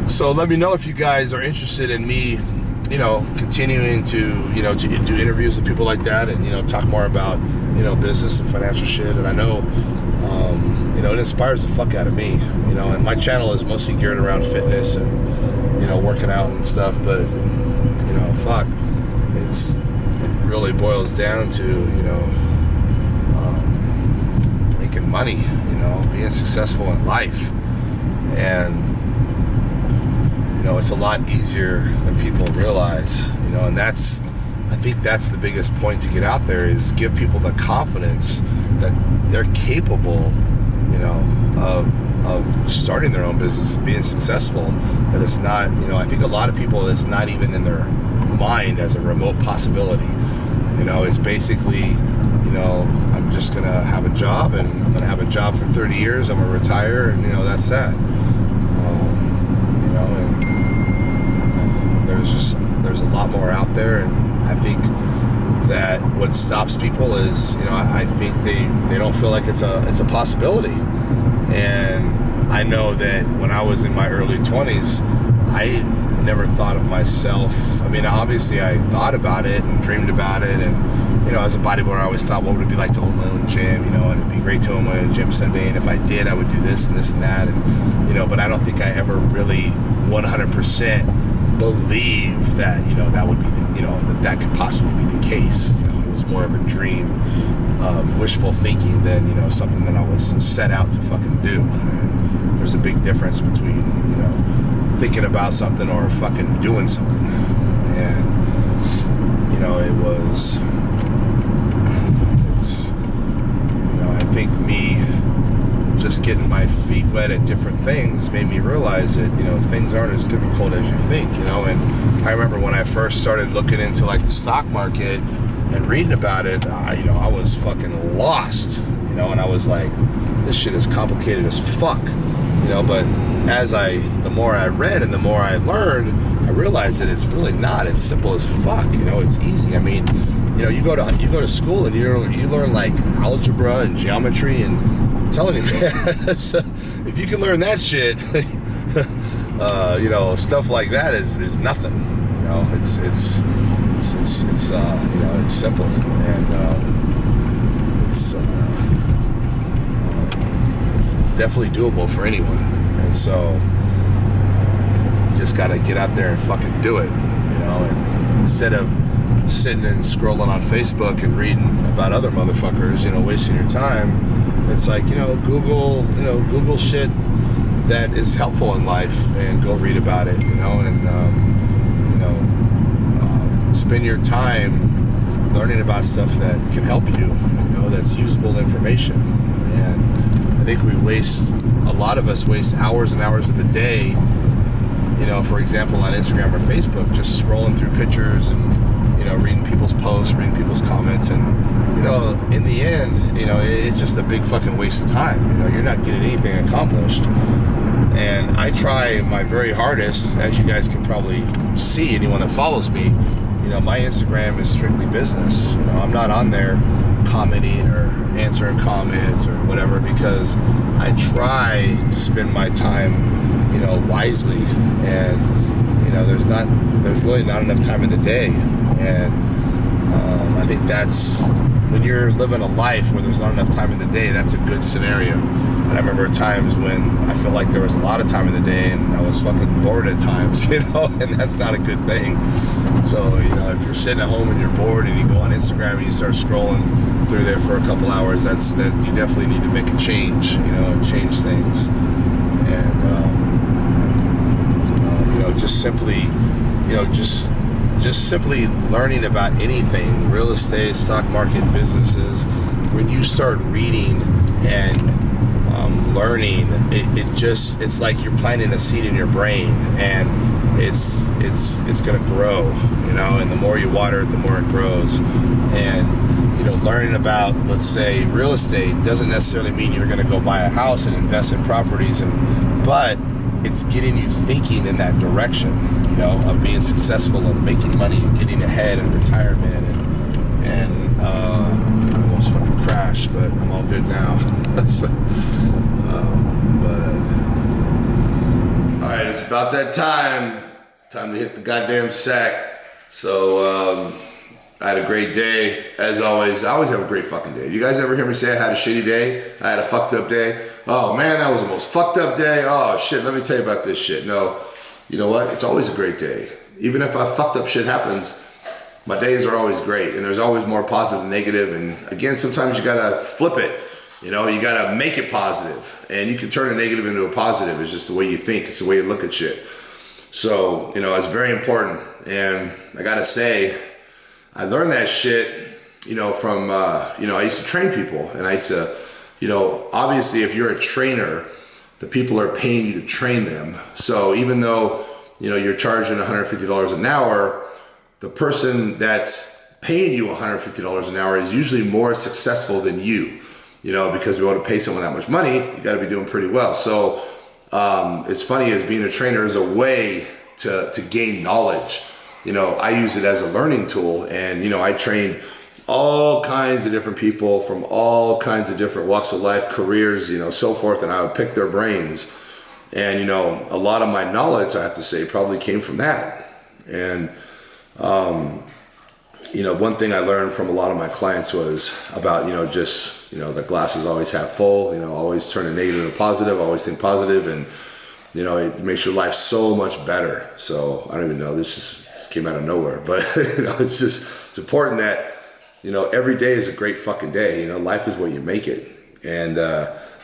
So let me know if you guys are interested in me, you know, continuing to, you know, to do interviews with people like that, and, you know, talk more about, you know, business and financial shit. And I know, you know, it inspires the fuck out of me, you know, and my channel is mostly geared around fitness and, you know, working out and stuff, but, you know, fuck, it really boils down to, you know, making money, you know, being successful in life. And, you know, it's a lot easier than people realize, you know, and I think that's the biggest point to get out there, is give people the confidence that they're capable, you know, of starting their own business and being successful. That it's not, you know, I think a lot of people, it's not even in their mind as a remote possibility. You know, it's basically, you know, I'm just gonna have a job, and I'm gonna have a job for 30 years, I'm gonna retire, and, you know, that's that. You know, and there's a lot more out there, and I think that what stops people is, you know, I think they don't feel like it's a possibility. And I know that when I was in my early 20s, I never thought of myself. I mean, obviously I thought about it and dreamed about it, and, you know, as a bodybuilder, I always thought, what would it be like to own my own gym, you know, and it'd be great to own my own gym someday, and if I did, I would do this and this and that, and, you know, but I don't think I ever really 100% believe that, you know, that would be the, you know, that could possibly be the case. You know, it was more of a dream of wishful thinking than, you know, something that I was set out to fucking do. And there's a big difference between, you know, thinking about something or fucking doing something. And, you know, it's, you know, I think me just getting my feet wet at different things made me realize that, you know, things aren't as difficult as you think, you know. And I remember when I first started looking into like the stock market and reading about it, you know, I was fucking lost, you know, and I was like, this shit is complicated as fuck, you know. But the more I read and the more I learned, I realized that it's really not. It's simple as fuck, you know. It's easy. I mean, you know, you go to school and you learn like algebra and geometry, and I'm telling you, man, so if you can learn that shit, you know, stuff like that is nothing. You know, it's you know, it's simple, and it's definitely doable for anyone. And so you just got to get out there and fucking do it, you know. And instead of sitting and scrolling on Facebook and reading about other motherfuckers, you know, wasting your time. It's like, you know, Google shit that is helpful in life and go read about it, you know, and, spend your time learning about stuff that can help you, you know, that's usable information. And I think a lot of us waste hours and hours of the day, you know, for example, on Instagram or Facebook, just scrolling through pictures and, you know, reading people's posts, reading people's comments. And, you know, in the end, you know, it's just a big fucking waste of time. You know, you're not getting anything accomplished. And I try my very hardest, as you guys can probably see, anyone that follows me, you know, my Instagram is strictly business. You know, I'm not on there commenting or answering comments or whatever, because I try to spend my time, you know, wisely. And, you know, there's really not enough time in the day. And I think that's, when you're living a life where there's not enough time in the day, that's a good scenario. And I remember times when I felt like there was a lot of time in the day and I was fucking bored at times, you know, and that's not a good thing. So, you know, if you're sitting at home and you're bored and you go on Instagram and you start scrolling through there for a couple hours, that you definitely need to make a change, you know, and change things. And, you know, just simply, you know, just simply learning about anything, real estate, stock market, businesses. When you start reading and learning, it's like you're planting a seed in your brain, and it's gonna grow, you know, and the more you water it, the more it grows. And, you know, learning about, let's say, real estate doesn't necessarily mean you're gonna go buy a house and invest in properties, but it's getting you thinking in that direction, you know, of being successful and making money and getting ahead in retirement. And I almost fucking crashed, but I'm all good now. So, all right, it's about that time to hit the goddamn sack. So I had a great day, as always. I always have a great fucking day. You guys ever hear me say I had a shitty day? I had a fucked up day? Oh man, that was the most fucked up day. Oh shit, let me tell you about this shit. No, you know what? It's always a great day. Even if a fucked up shit happens, my days are always great, and there's always more positive than negative. And again, sometimes you gotta flip it. You know, you gotta make it positive, and you can turn a negative into a positive. It's just the way you think. It's the way you look at shit. So, you know, it's very important. And I gotta say, I learned that shit, you know, from, you know, I used to train people, and I used to, you know, obviously if you're a trainer, the people are paying you to train them. So even though, you know, you're charging $150 an hour, the person that's paying you $150 an hour is usually more successful than you, you know, because we want to pay someone that much money, you got to be doing pretty well. So it's funny, as being a trainer is a way to gain knowledge. You know, I use it as a learning tool, and, you know, I train all kinds of different people from all kinds of different walks of life, careers, you know, so forth, and I would pick their brains. And, you know, a lot of my knowledge, I have to say, probably came from that. And, you know, one thing I learned from a lot of my clients was about, you know, just, you know, the glass is always half full, you know, always turn a negative into positive, always think positive, and, you know, it makes your life so much better. So I don't even know, this just came out of nowhere, but, you know, it's important that, you know, every day is a great fucking day. You know, life is what you make it. And,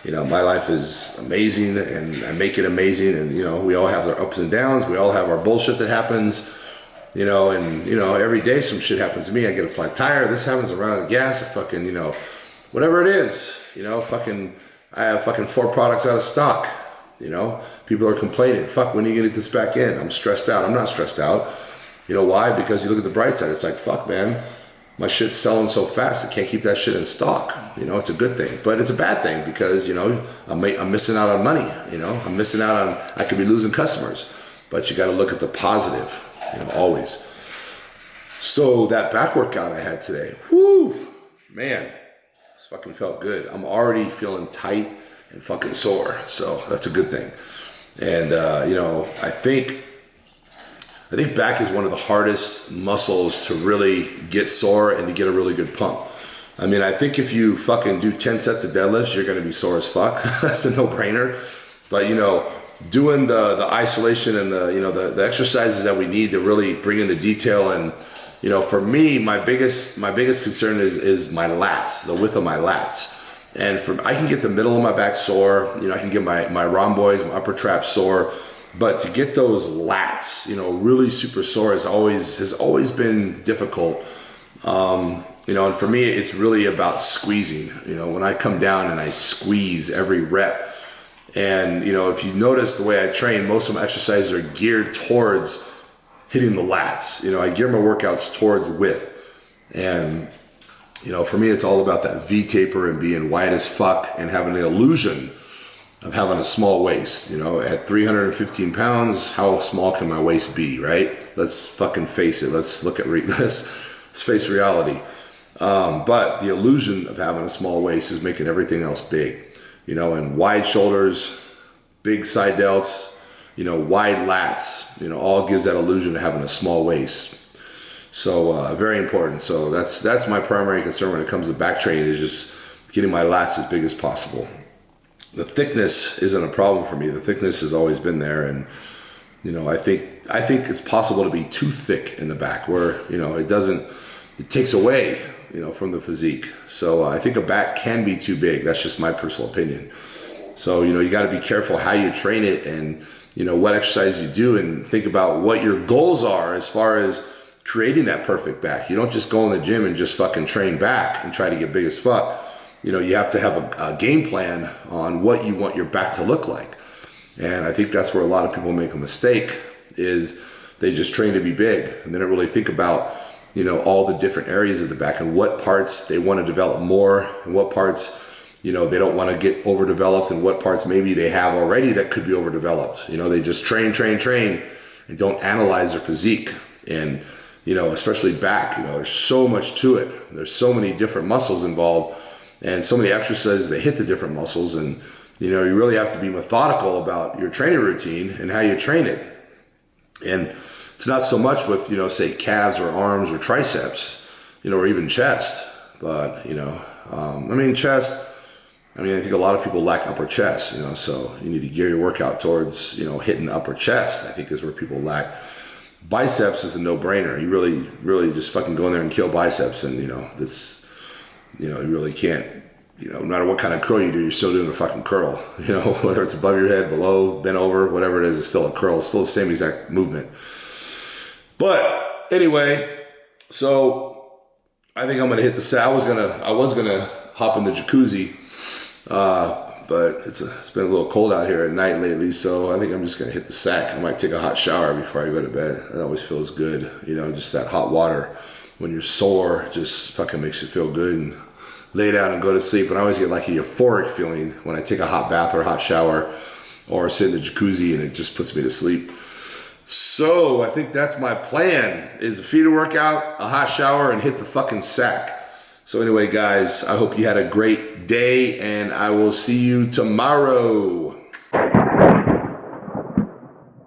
you know, my life is amazing, and I make it amazing. And, you know, we all have our ups and downs. We all have our bullshit that happens, you know, and, you know, every day some shit happens to me. I get a flat tire. This happens, I run out of gas. I fucking, you know, whatever it is, you know, fucking, I have fucking 4 products out of stock. You know, people are complaining. Fuck, when are you gonna get this back in? I'm stressed out. I'm not stressed out. You know why? Because you look at the bright side. It's like, fuck, man, my shit's selling so fast, I can't keep that shit in stock. You know, it's a good thing, but it's a bad thing because, you know, I'm missing out on money. You know, I'm missing out on, I could be losing customers, but you got to look at the positive, you know, always. So that back workout I had today, whoo, man, this fucking felt good. I'm already feeling tight and fucking sore, so that's a good thing. And, you know, I think back is one of the hardest muscles to really get sore and to get a really good pump. I mean, I think if you fucking do 10 sets of deadlifts, you're gonna be sore as fuck. That's a no-brainer. But, you know, doing the isolation and the, you know, the exercises that we need to really bring in the detail and, you know, for me, my biggest concern is my lats, the width of my lats. And I can get the middle of my back sore, you know, I can get my rhomboids, my upper trap sore, but to get those lats, you know, really super sore has always been difficult. You know, and for me, it's really about squeezing. You know, when I come down and I squeeze every rep, and you know, if you notice the way I train, most of my exercises are geared towards hitting the lats. You know, I gear my workouts towards width, and you know, for me, it's all about that V taper and being wide as fuck and having the illusion of having a small waist. You know, at 315 pounds, how small can my waist be, right? Let's fucking face it. Let's look at let's face reality. But the illusion of having a small waist is making everything else big, you know, and wide shoulders, big side delts, you know, wide lats, you know, all gives that illusion of having a small waist. So very important. So that's my primary concern when it comes to back training, is just getting my lats as big as possible. The thickness isn't a problem for me. The thickness has always been there, and you know, I think it's possible to be too thick in the back, where you know it takes away, you know, from the physique. So I think a back can be too big. That's just my personal opinion. So you know, you got to be careful how you train it, and you know what exercise you do, and think about what your goals are as far as creating that perfect back. You don't just go in the gym and just fucking train back and try to get big as fuck. You know, you have to have a game plan on what you want your back to look like. And I think that's where a lot of people make a mistake, is they just train to be big and they don't really think about, you know, all the different areas of the back and what parts they want to develop more and what parts, you know, they don't want to get overdeveloped, and what parts maybe they have already that could be overdeveloped. You know, they just train and don't analyze their physique. And, you know, especially back, you know, there's so much to it. There's so many different muscles involved and so many exercises that hit the different muscles. And, you know, you really have to be methodical about your training routine and how you train it. And it's not so much with, you know, say calves or arms or triceps, you know, or even chest. But, you know, chest, I think a lot of people lack upper chest, you know, so you need to gear your workout towards, you know, hitting the upper chest, I think is where people lack. Biceps is a no-brainer. You really just fucking go in there and kill biceps, and, you know, this, you know, you really can't, you know, no matter what kind of curl you do, you're still doing a fucking curl, you know, whether it's above your head, below, bent over, whatever it is, it's still a curl. It's still the same exact movement. But anyway, so I think I'm going to hit the sack. I was gonna hop in the jacuzzi, but it's been a little cold out here at night lately, so I think I'm just going to hit the sack. I might take a hot shower before I go to bed. It always feels good, you know, just that hot water when you're sore just fucking makes you feel good, and lay down and go to sleep. And I always get like a euphoric feeling when I take a hot bath or a hot shower or sit in the jacuzzi, and it just puts me to sleep. So I think that's my plan, is a feeder workout, a hot shower, and hit the fucking sack. So anyway, guys, I hope you had a great day, and I will see you tomorrow.